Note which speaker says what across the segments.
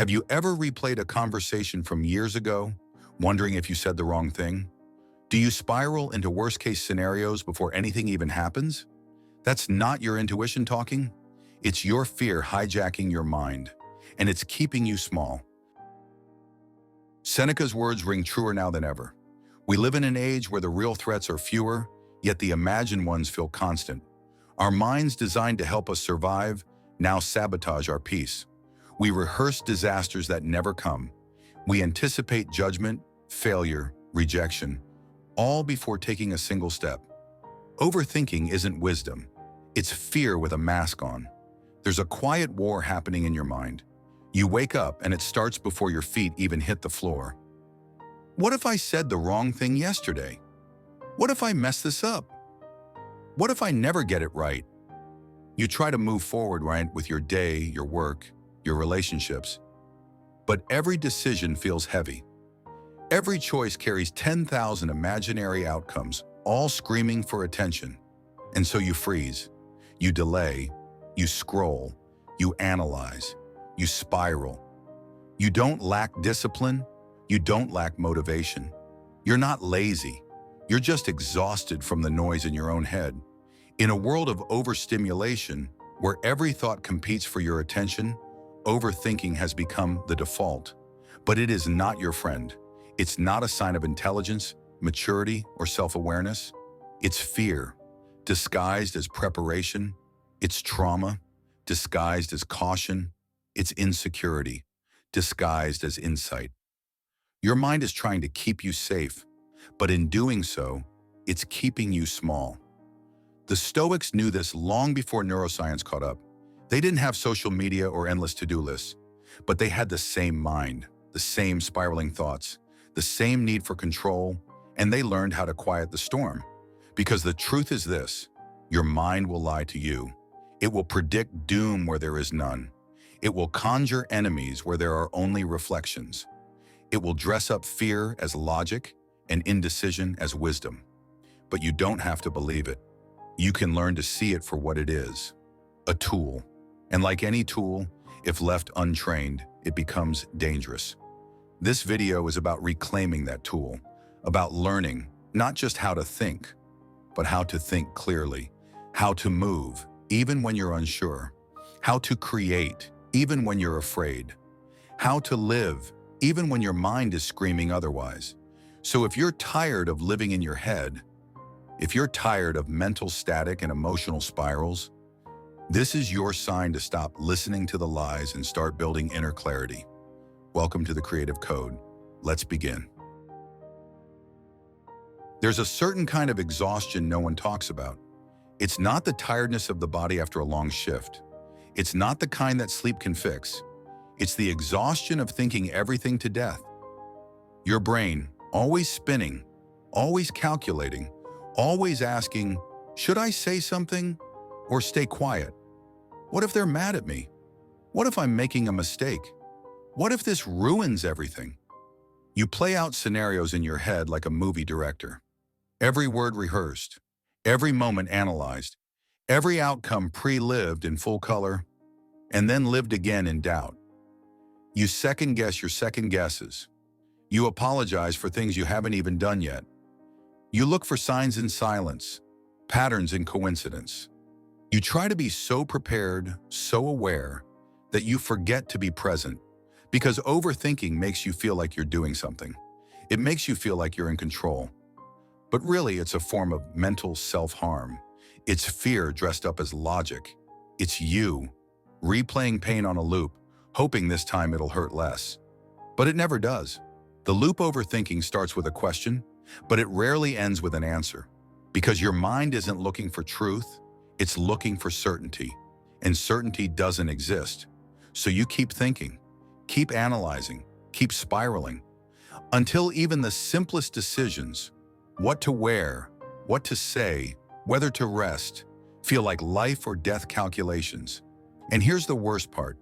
Speaker 1: Have you ever replayed a conversation from years ago, wondering if you said the wrong thing? Do you spiral into worst-case scenarios before anything even happens? That's not your intuition talking. It's your fear hijacking your mind, and it's keeping you small. Seneca's words ring truer now than ever. We live in an age where the real threats are fewer, yet the imagined ones feel constant. Our minds designed to help us survive now sabotage our peace. We rehearse disasters that never come. We anticipate judgment, failure, rejection, all before taking a single step. Overthinking isn't wisdom. It's fear with a mask on. There's a quiet war happening in your mind. You wake up and it starts before your feet even hit the floor. What if I said the wrong thing yesterday? What if I mess this up? What if I never get it right? You try to move forward, right, with your day, your work, your relationships. But every decision feels heavy. Every choice carries 10,000 imaginary outcomes, all screaming for attention. And so you freeze, you delay, you scroll, you analyze, you spiral. You don't lack discipline, you don't lack motivation. You're not lazy, you're just exhausted from the noise in your own head. In a world of overstimulation, where every thought competes for your attention, overthinking has become the default. But it is not your friend. It's not a sign of intelligence, maturity, or self-awareness. It's fear, disguised as preparation. It's trauma, disguised as caution. It's insecurity, disguised as insight. Your mind is trying to keep you safe, but in doing so, it's keeping you small. The Stoics knew this long before neuroscience caught up. They didn't have social media or endless to-do lists, but they had the same mind, the same spiraling thoughts, the same need for control, and they learned how to quiet the storm. Because the truth is this: your mind will lie to you. It will predict doom where there is none. It will conjure enemies where there are only reflections. It will dress up fear as logic and indecision as wisdom. But you don't have to believe it. You can learn to see it for what it is: a tool. And like any tool, if left untrained, it becomes dangerous. This video is about reclaiming that tool, about learning not just how to think, but how to think clearly, how to move even when you're unsure, how to create even when you're afraid, how to live even when your mind is screaming otherwise. So if you're tired of living in your head, if you're tired of mental static and emotional spirals, this is your sign to stop listening to the lies and start building inner clarity. Welcome to the Creative Code. Let's begin. There's a certain kind of exhaustion no one talks about. It's not the tiredness of the body after a long shift. It's not the kind that sleep can fix. It's the exhaustion of thinking everything to death. Your brain, always spinning, always calculating, always asking, should I say something or stay quiet? What if they're mad at me? What if I'm making a mistake? What if this ruins everything? You play out scenarios in your head like a movie director. Every word rehearsed, every moment analyzed, every outcome pre-lived in full color, and then lived again in doubt. You second-guess your second guesses. You apologize for things you haven't even done yet. You look for signs in silence, patterns in coincidence. You try to be so prepared, so aware, that you forget to be present, because overthinking makes you feel like you're doing something. It makes you feel like you're in control. But really, it's a form of mental self-harm. It's fear dressed up as logic. It's you, replaying pain on a loop, hoping this time it'll hurt less. But it never does. The loop overthinking starts with a question, but it rarely ends with an answer. Because your mind isn't looking for truth, it's looking for certainty. And certainty doesn't exist. So you keep thinking, keep analyzing, keep spiraling, until even the simplest decisions, what to wear, what to say, whether to rest, feel like life or death calculations. And here's the worst part.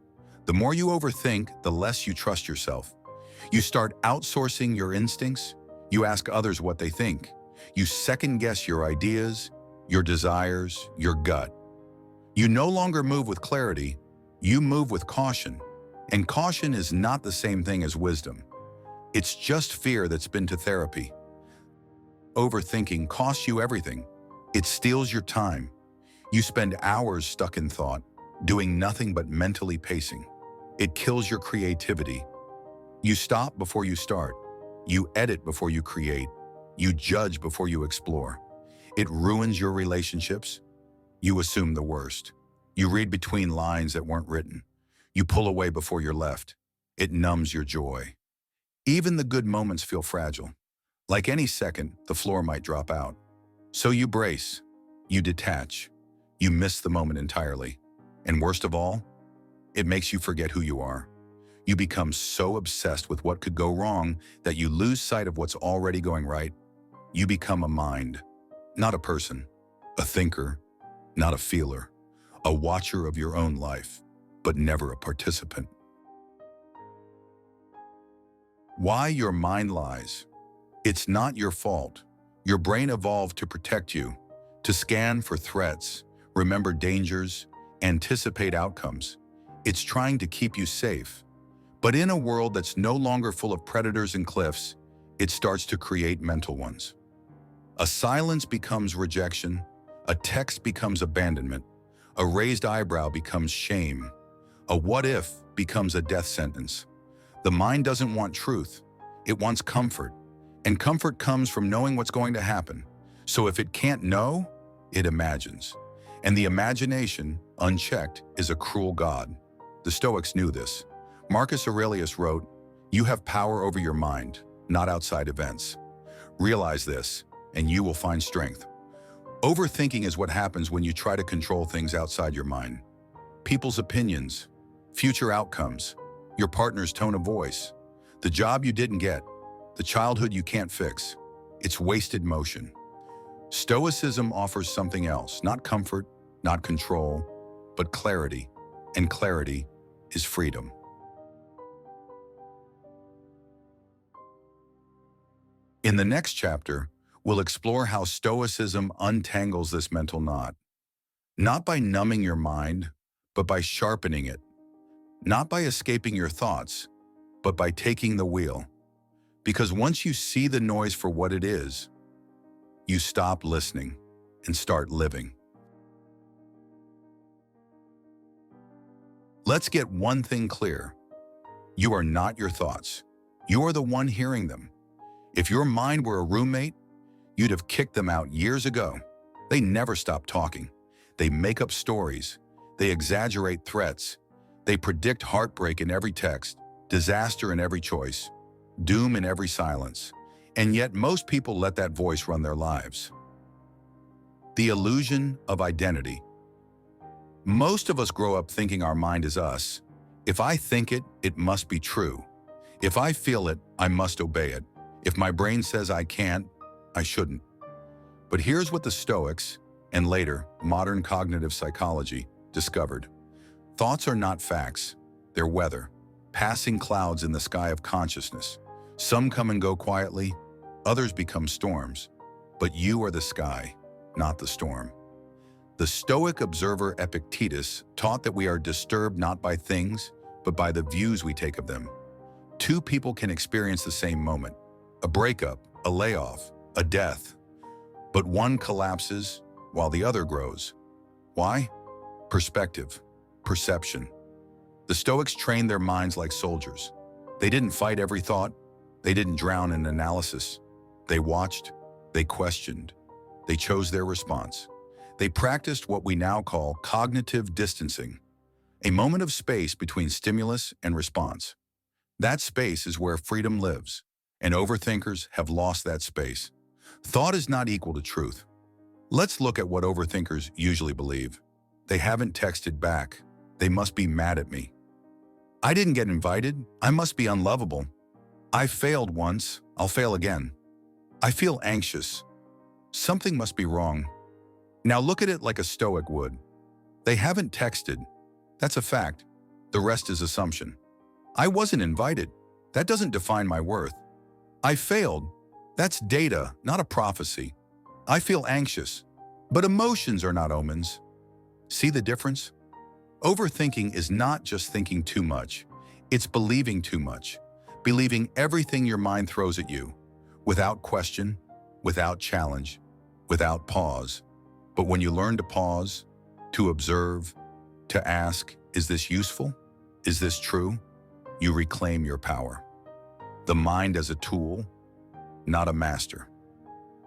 Speaker 1: The more you overthink, the less you trust yourself. You start outsourcing your instincts. You ask others what they think. You second-guess your ideas, your desires, your gut. You no longer move with clarity, you move with caution. And caution is not the same thing as wisdom. It's just fear that's been to therapy. Overthinking costs you everything. It steals your time. You spend hours stuck in thought, doing nothing but mentally pacing. It kills your creativity. You stop before you start. You edit before you create. You judge before you explore. It ruins your relationships. You assume the worst. You read between lines that weren't written. You pull away before you're left. It numbs your joy. Even the good moments feel fragile. Like any second, the floor might drop out. So you brace. You detach. You miss the moment entirely. And worst of all, it makes you forget who you are. You become so obsessed with what could go wrong that you lose sight of what's already going right. You become a mind, not a person, a thinker, not a feeler, a watcher of your own life, but never a participant. Why your mind lies. It's not your fault. Your brain evolved to protect you, to scan for threats, remember dangers, anticipate outcomes. It's trying to keep you safe. But in a world that's no longer full of predators and cliffs, it starts to create mental ones. A silence becomes rejection, a text becomes abandonment, a raised eyebrow becomes shame, a what if becomes a death sentence. The mind doesn't want truth, it wants comfort, and comfort comes from knowing what's going to happen. So if it can't know, it imagines. And the imagination, unchecked, is a cruel god. The Stoics knew this. Marcus Aurelius wrote, "You have power over your mind, not outside events. Realize this, and you will find strength." Overthinking is what happens when you try to control things outside your mind. People's opinions, future outcomes, your partner's tone of voice, the job you didn't get, the childhood you can't fix. It's wasted motion. Stoicism offers something else, not comfort, not control, but clarity. And clarity is freedom. In the next chapter, we'll explore how Stoicism untangles this mental knot. Not by numbing your mind, but by sharpening it. Not by escaping your thoughts, but by taking the wheel. Because once you see the noise for what it is, you stop listening and start living. Let's get one thing clear. You are not your thoughts. You are the one hearing them. If your mind were a roommate, you'd have kicked them out years ago. They never stop talking. They make up stories. They exaggerate threats. They predict heartbreak in every text, disaster in every choice, doom in every silence. And yet most people let that voice run their lives. The illusion of identity. Most of us grow up thinking our mind is us. If I think it, it must be true. If I feel it, I must obey it. If my brain says I can't, I shouldn't. But here's what the Stoics, and later, modern cognitive psychology, discovered. Thoughts are not facts. They're weather, passing clouds in the sky of consciousness. Some come and go quietly, others become storms. But you are the sky, not the storm. The Stoic observer Epictetus taught that we are disturbed not by things, but by the views we take of them. Two people can experience the same moment, a breakup, a layoff, a death. But one collapses while the other grows. Why? Perspective, perception. The Stoics trained their minds like soldiers. They didn't fight every thought. They didn't drown in analysis. They watched, they questioned, they chose their response. They practiced what we now call cognitive distancing, a moment of space between stimulus and response. That space is where freedom lives, and overthinkers have lost that space. Thought is not equal to truth. Let's look at what overthinkers usually believe. They haven't texted back. They must be mad at me. I didn't get invited. I must be unlovable. I failed once. I'll fail again. I feel anxious. Something must be wrong. Now look at it like a Stoic would. They haven't texted. That's a fact. The rest is assumption. I wasn't invited. That doesn't define my worth. I failed. That's data, not a prophecy. I feel anxious. But emotions are not omens. See the difference? Overthinking is not just thinking too much. It's believing too much, believing everything your mind throws at you, without question, without challenge, without pause. But when you learn to pause, to observe, to ask, is this useful? Is this true? You reclaim your power. The mind as a tool, not a master.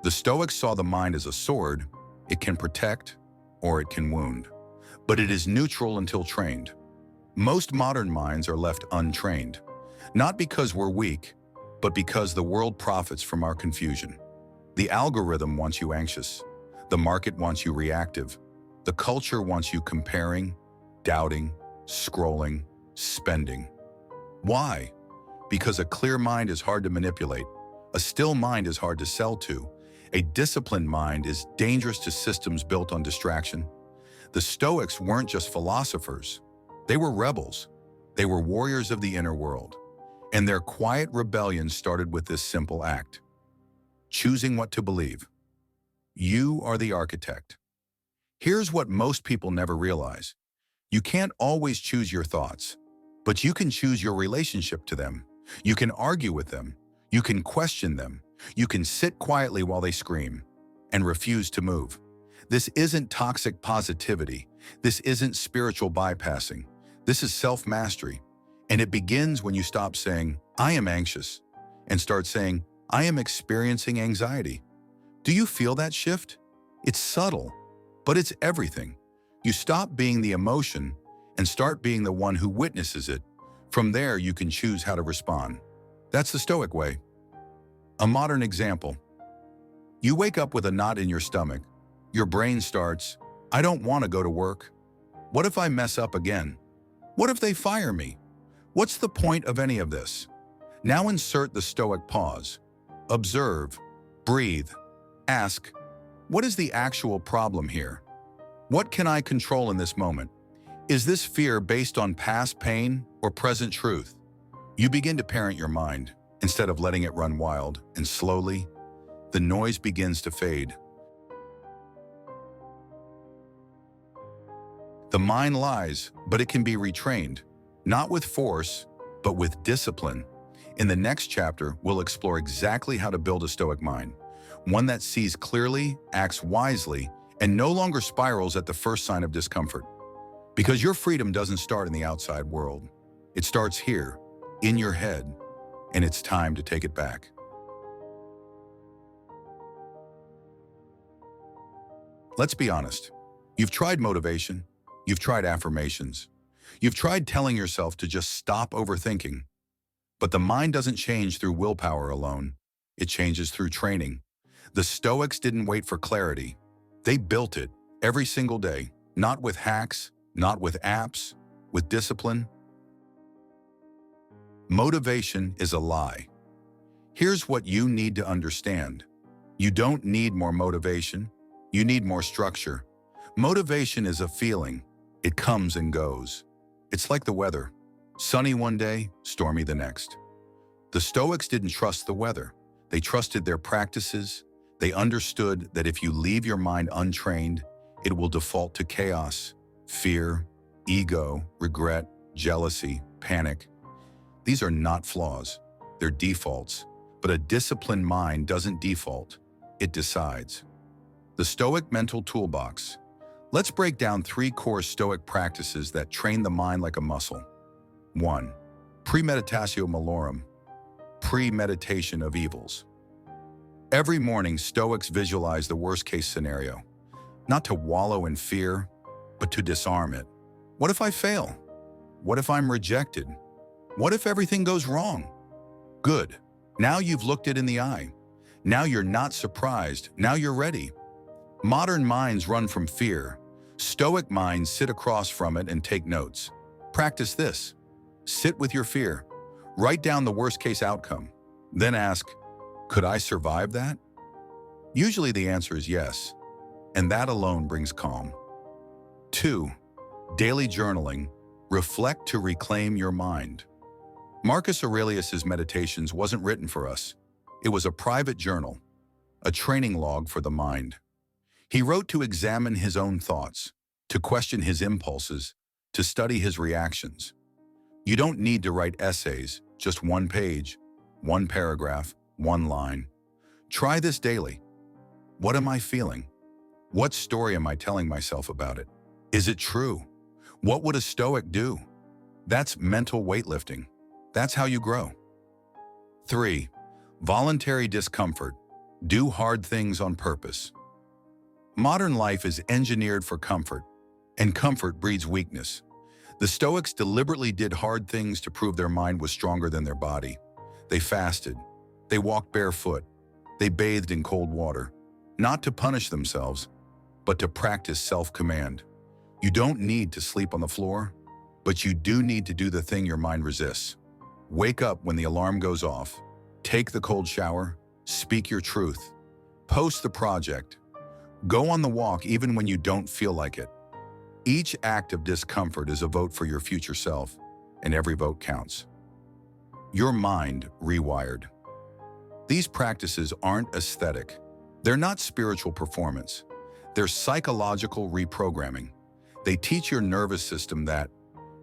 Speaker 1: The Stoics saw the mind as a sword. It can protect or it can wound, but it is neutral until trained. Most modern minds are left untrained, not because we're weak, but because the world profits from our confusion. The algorithm wants you anxious. The market wants you reactive. The culture wants you comparing, doubting, scrolling, spending. Why? Because a clear mind is hard to manipulate. A still mind is hard to sell to. A disciplined mind is dangerous to systems built on distraction. The Stoics weren't just philosophers. They were rebels. They were warriors of the inner world. And their quiet rebellion started with this simple act: choosing what to believe. You are the architect. Here's what most people never realize. You can't always choose your thoughts, but you can choose your relationship to them. You can argue with them. You can question them. You can sit quietly while they scream and refuse to move. This isn't toxic positivity. This isn't spiritual bypassing. This is self-mastery. And it begins when you stop saying, "I am anxious," and start saying, "I am experiencing anxiety." Do you feel that shift? It's subtle, but it's everything. You stop being the emotion and start being the one who witnesses it. From there, you can choose how to respond. That's the Stoic way. A modern example. You wake up with a knot in your stomach. Your brain starts, "I don't want to go to work. What if I mess up again? What if they fire me? What's the point of any of this?" Now insert the Stoic pause. Observe, breathe, ask, what is the actual problem here? What can I control in this moment? Is this fear based on past pain or present truth? You begin to parent your mind instead of letting it run wild, and slowly, the noise begins to fade. The mind lies, but it can be retrained, not with force, but with discipline. In the next chapter, we'll explore exactly how to build a Stoic mind, one that sees clearly, acts wisely, and no longer spirals at the first sign of discomfort. Because your freedom doesn't start in the outside world. It starts here, in your head, and it's time to take it back. Let's be honest. You've tried motivation. You've tried affirmations. You've tried telling yourself to just stop overthinking. But the mind doesn't change through willpower alone. It changes through training. The Stoics didn't wait for clarity. They built it every single day, not with hacks, not with apps, with discipline. Motivation is a lie. Here's what you need to understand. You don't need more motivation. You need more structure. Motivation is a feeling. It comes and goes. It's like the weather. Sunny one day, stormy the next. The Stoics didn't trust the weather. They trusted their practices. They understood that if you leave your mind untrained, it will default to chaos, fear, ego, regret, jealousy, panic. These are not flaws. They're defaults. But a disciplined mind doesn't default. It decides. The Stoic mental toolbox. Let's break down 3 core Stoic practices that train the mind like a muscle. 1. Premeditatio malorum. Premeditation of evils. Every morning, Stoics visualize the worst-case scenario, not to wallow in fear, but to disarm it. What if I fail? What if I'm rejected? What if everything goes wrong? Good. Now you've looked it in the eye. Now you're not surprised. Now you're ready. Modern minds run from fear. Stoic minds sit across from it and take notes. Practice this. Sit with your fear. Write down the worst-case outcome. Then ask, could I survive that? Usually the answer is yes, and that alone brings calm. 2. Daily journaling. Reflect to reclaim your mind. Marcus Aurelius' Meditations wasn't written for us. It was a private journal, a training log for the mind. He wrote to examine his own thoughts, to question his impulses, to study his reactions. You don't need to write essays, just one page, one paragraph, one line. Try this daily. What am I feeling? What story am I telling myself about it? Is it true? What would a Stoic do? That's mental weightlifting. That's how you grow. 3. Voluntary discomfort. Do hard things on purpose. Modern life is engineered for comfort, and comfort breeds weakness. The Stoics deliberately did hard things to prove their mind was stronger than their body. They fasted. They walked barefoot. They bathed in cold water, not to punish themselves, but to practice self-command. You don't need to sleep on the floor, but you do need to do the thing your mind resists. Wake up when the alarm goes off. Take the cold shower. Speak your truth. Post the project. Go on the walk even when you don't feel like it. Each act of discomfort is a vote for your future self, and every vote counts. Your mind rewired. These practices aren't aesthetic. They're not spiritual performance. They're psychological reprogramming. They teach your nervous system that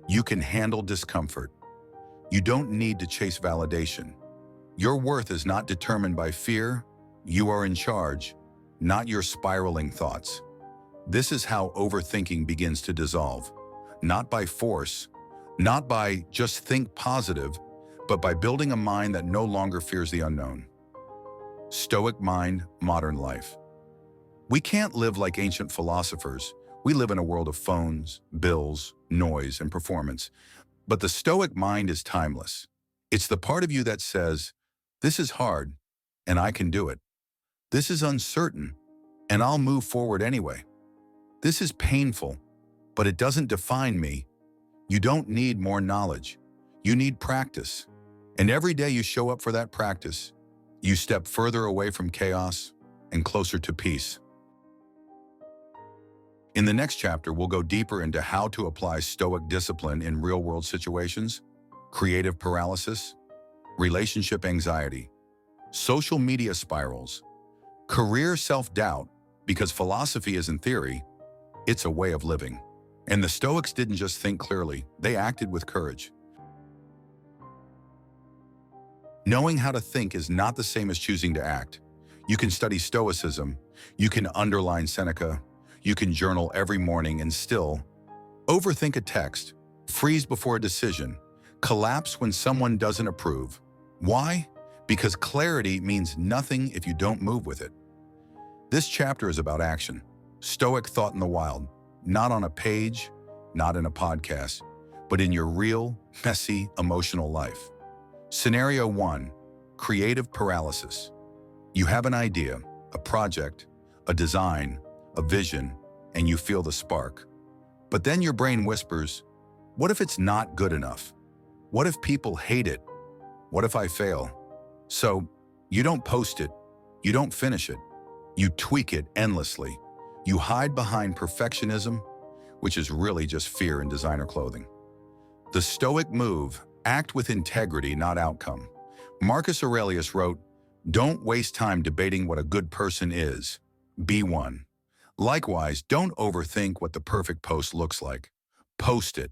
Speaker 1: you can handle discomfort. You don't need to chase validation. Your worth is not determined by fear. You are in charge, not your spiraling thoughts. This is how overthinking begins to dissolve. Not by force, not by just think positive, but by building a mind that no longer fears the unknown. Stoic mind, modern life. We can't live like ancient philosophers. We live in a world of phones, bills, noise, and performance. But the Stoic mind is timeless. It's the part of you that says, this is hard, and I can do it. This is uncertain, and I'll move forward anyway. This is painful, but it doesn't define me. You don't need more knowledge. You need practice. And every day you show up for that practice, you step further away from chaos and closer to peace. In the next chapter, we'll go deeper into how to apply Stoic discipline in real-world situations, creative paralysis, relationship anxiety, social media spirals, career self-doubt, because philosophy isn't theory, it's a way of living. And the Stoics didn't just think clearly, they acted with courage. Knowing how to think is not the same as choosing to act. You can study Stoicism, you can underline Seneca, you can journal every morning and still overthink a text, freeze before a decision, collapse when someone doesn't approve. Why? Because clarity means nothing if you don't move with it. This chapter is about action, Stoic thought in the wild, not on a page, not in a podcast, but in your real, messy, emotional life. Scenario 1, creative paralysis. You have an idea, a project, a design, a vision, and you feel the spark. But then your brain whispers, what if it's not good enough? What if people hate it? What if I fail? So you don't post it, you don't finish it, you tweak it endlessly. You hide behind perfectionism, which is really just fear in designer clothing. The Stoic move, act with integrity, not outcome. Marcus Aurelius wrote, don't waste time debating what a good person is. Be one. Likewise, don't overthink what the perfect post looks like. Post it.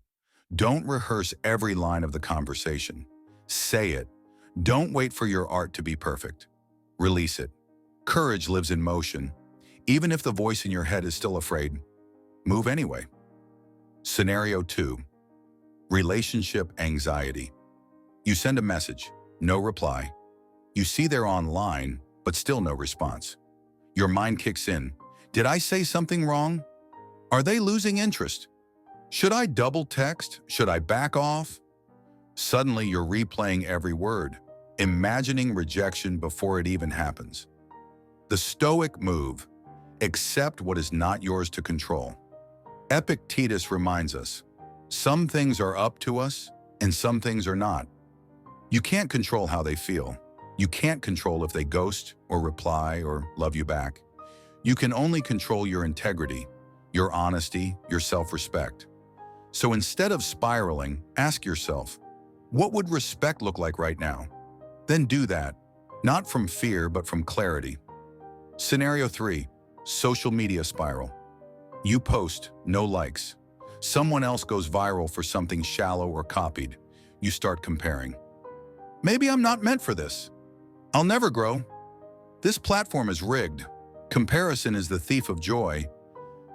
Speaker 1: Don't rehearse every line of the conversation. Say it. Don't wait for your art to be perfect. Release it. Courage lives in motion. Even if the voice in your head is still afraid, move anyway. Scenario 2, relationship anxiety. You send a message, no reply. You see they're online, but still no response. Your mind kicks in. Did I say something wrong? Are they losing interest? Should I double text? Should I back off? Suddenly you're replaying every word, imagining rejection before it even happens. The Stoic move, accept what is not yours to control. Epictetus reminds us, some things are up to us and some things are not. You can't control how they feel. You can't control if they ghost or reply or love you back. You can only control your integrity, your honesty, your self-respect. So instead of spiraling, ask yourself, what would respect look like right now? Then do that, not from fear, but from clarity. Scenario 3, social media spiral. You post, no likes. Someone else goes viral for something shallow or copied. You start comparing. Maybe I'm not meant for this. I'll never grow. This platform is rigged. Comparison is the thief of joy,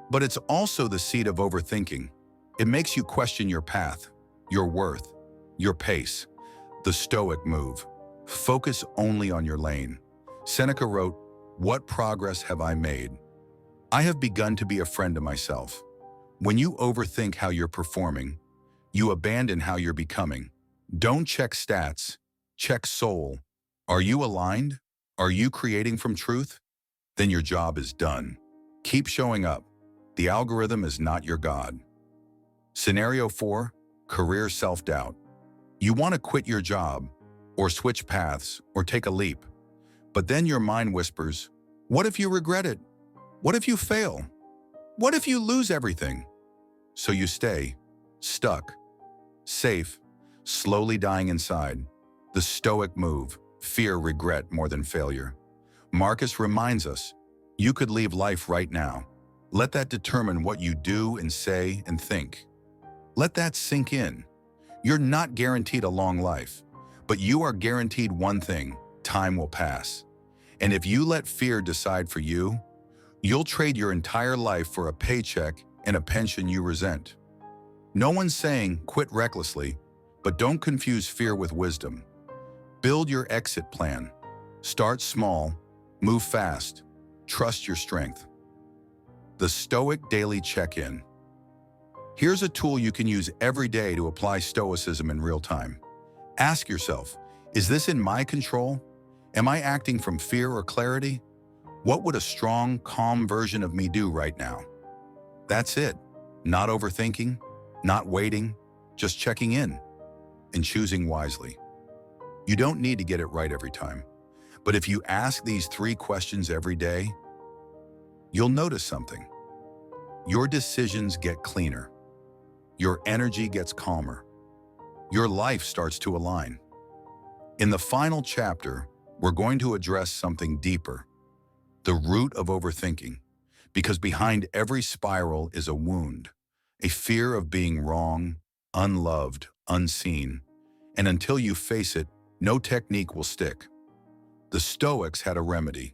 Speaker 1: but it's also the seed of overthinking. It makes you question your path, your worth, your pace. The Stoic move. Focus only on your lane. Seneca wrote, "What progress have I made? I have begun to be a friend to myself." When you overthink how you're performing, you abandon how you're becoming. Don't check stats, check soul. Are you aligned? Are you creating from truth? Then your job is done. Keep showing up. The algorithm is not your God. Scenario 4, career self-doubt. You want to quit your job, or switch paths, or take a leap. But then your mind whispers, what if you regret it? What if you fail? What if you lose everything? So you stay, stuck, safe, slowly dying inside. The Stoic move, fear regret more than failure. Marcus reminds us, you could leave life right now. Let that determine what you do and say and think. Let that sink in. You're not guaranteed a long life, but you are guaranteed one thing: time will pass. And if you let fear decide for you, you'll trade your entire life for a paycheck and a pension you resent. No one's saying quit recklessly, but don't confuse fear with wisdom. Build your exit plan. Start small, move fast, trust your strength. The Stoic Daily Check-In. Here's a tool you can use every day to apply Stoicism in real time. Ask yourself, is this in my control? Am I acting from fear or clarity? What would a strong, calm version of me do right now? That's it. Not overthinking, not waiting, just checking in and choosing wisely. You don't need to get it right every time. But if you ask these 3 questions every day, you'll notice something. Your decisions get cleaner. Your energy gets calmer. Your life starts to align. In the final chapter, we're going to address something deeper, the root of overthinking, because behind every spiral is a wound, a fear of being wrong, unloved, unseen, and until you face it, no technique will stick. The Stoics had a remedy,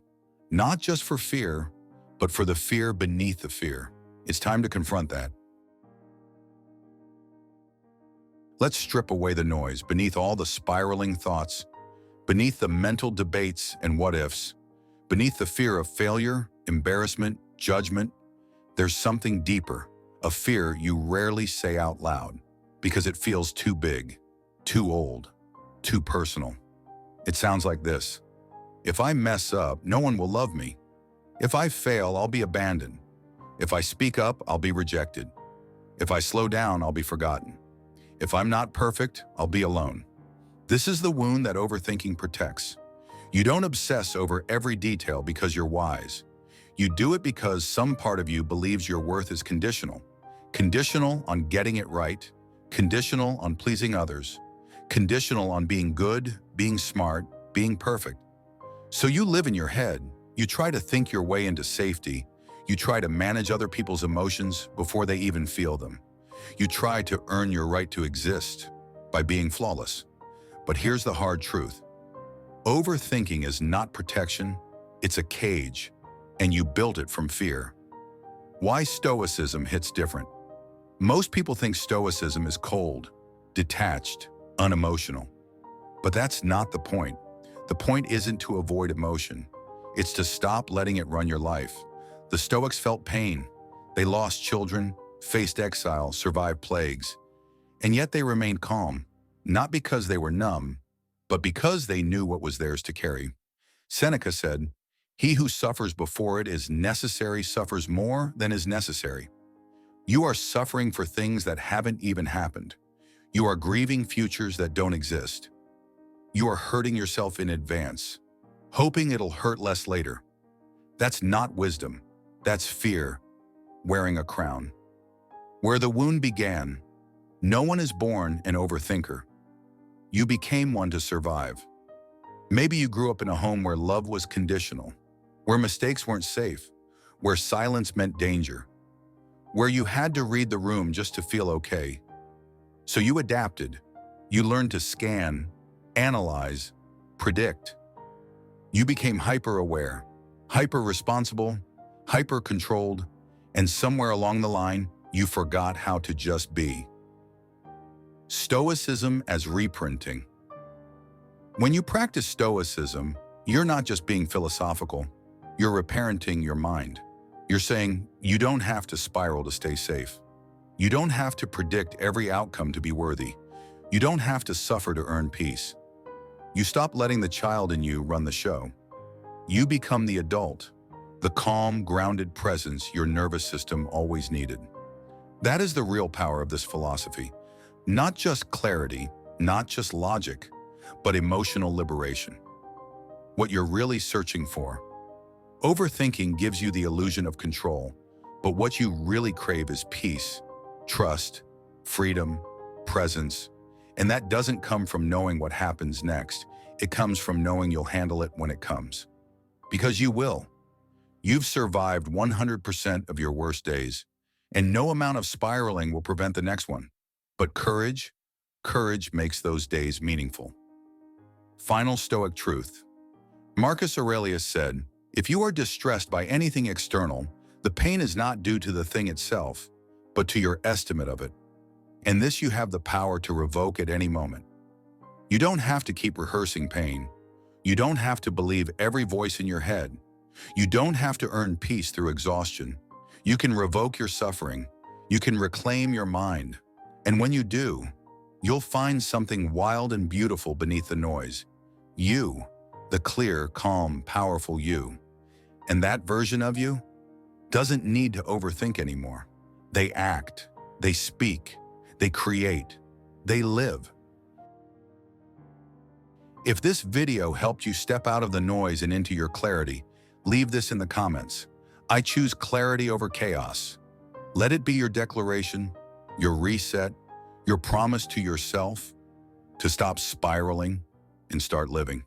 Speaker 1: not just for fear, but for the fear beneath the fear. It's time to confront that. Let's strip away the noise beneath all the spiraling thoughts, beneath the mental debates and what-ifs, beneath the fear of failure, embarrassment, judgment. There's something deeper, a fear you rarely say out loud, because it feels too big, too old, too personal. It sounds like this: if I mess up, no one will love me. If I fail, I'll be abandoned. If I speak up, I'll be rejected. If I slow down, I'll be forgotten. If I'm not perfect, I'll be alone. This is the wound that overthinking protects. You don't obsess over every detail because you're wise. You do it because some part of you believes your worth is conditional. Conditional on getting it right, conditional on pleasing others, conditional on being good, being smart, being perfect. So you live in your head. You try to think your way into safety. You try to manage other people's emotions before they even feel them. You try to earn your right to exist by being flawless. But here's the hard truth. Overthinking is not protection, it's a cage, and you built it from fear. Why Stoicism hits different? Most people think Stoicism is cold, detached, unemotional. But that's not the point. The point isn't to avoid emotion. It's to stop letting it run your life. The Stoics felt pain. They lost children, faced exile, survived plagues. And yet they remained calm, not because they were numb, but because they knew what was theirs to carry. Seneca said, "He who suffers before it is necessary suffers more than is necessary." You are suffering for things that haven't even happened. You are grieving futures that don't exist. You are hurting yourself in advance, hoping it'll hurt less later. That's not wisdom. That's fear, wearing a crown. Where the wound began, no one is born an overthinker. You became one to survive. Maybe you grew up in a home where love was conditional, where mistakes weren't safe, where silence meant danger, where you had to read the room just to feel okay. So you adapted. You learned to scan, analyze, predict. You became hyper-aware, hyper-responsible, hyper-controlled, and somewhere along the line, you forgot how to just be. Stoicism as reprinting. When you practice Stoicism, you're not just being philosophical, you're reparenting your mind. You're saying, you don't have to spiral to stay safe. You don't have to predict every outcome to be worthy. You don't have to suffer to earn peace. You stop letting the child in you run the show. You become the adult, the calm, grounded presence your nervous system always needed. That is the real power of this philosophy. Not just clarity, not just logic, but emotional liberation. What you're really searching for. Overthinking gives you the illusion of control, but what you really crave is peace, trust, freedom, presence, and that doesn't come from knowing what happens next. It comes from knowing you'll handle it when it comes. Because you will. You've survived 100% of your worst days, and no amount of spiraling will prevent the next one. But courage makes those days meaningful. Final Stoic truth. Marcus Aurelius said, if you are distressed by anything external, the pain is not due to the thing itself, but to your estimate of it. And this you have the power to revoke at any moment. You don't have to keep rehearsing pain. You don't have to believe every voice in your head. You don't have to earn peace through exhaustion. You can revoke your suffering. You can reclaim your mind. And when you do, you'll find something wild and beautiful beneath the noise. You, the clear, calm, powerful you. And that version of you doesn't need to overthink anymore. They act, they speak, they create, they live. If this video helped you step out of the noise and into your clarity, leave this in the comments. I choose clarity over chaos. Let it be your declaration, your reset, your promise to yourself to stop spiraling and start living.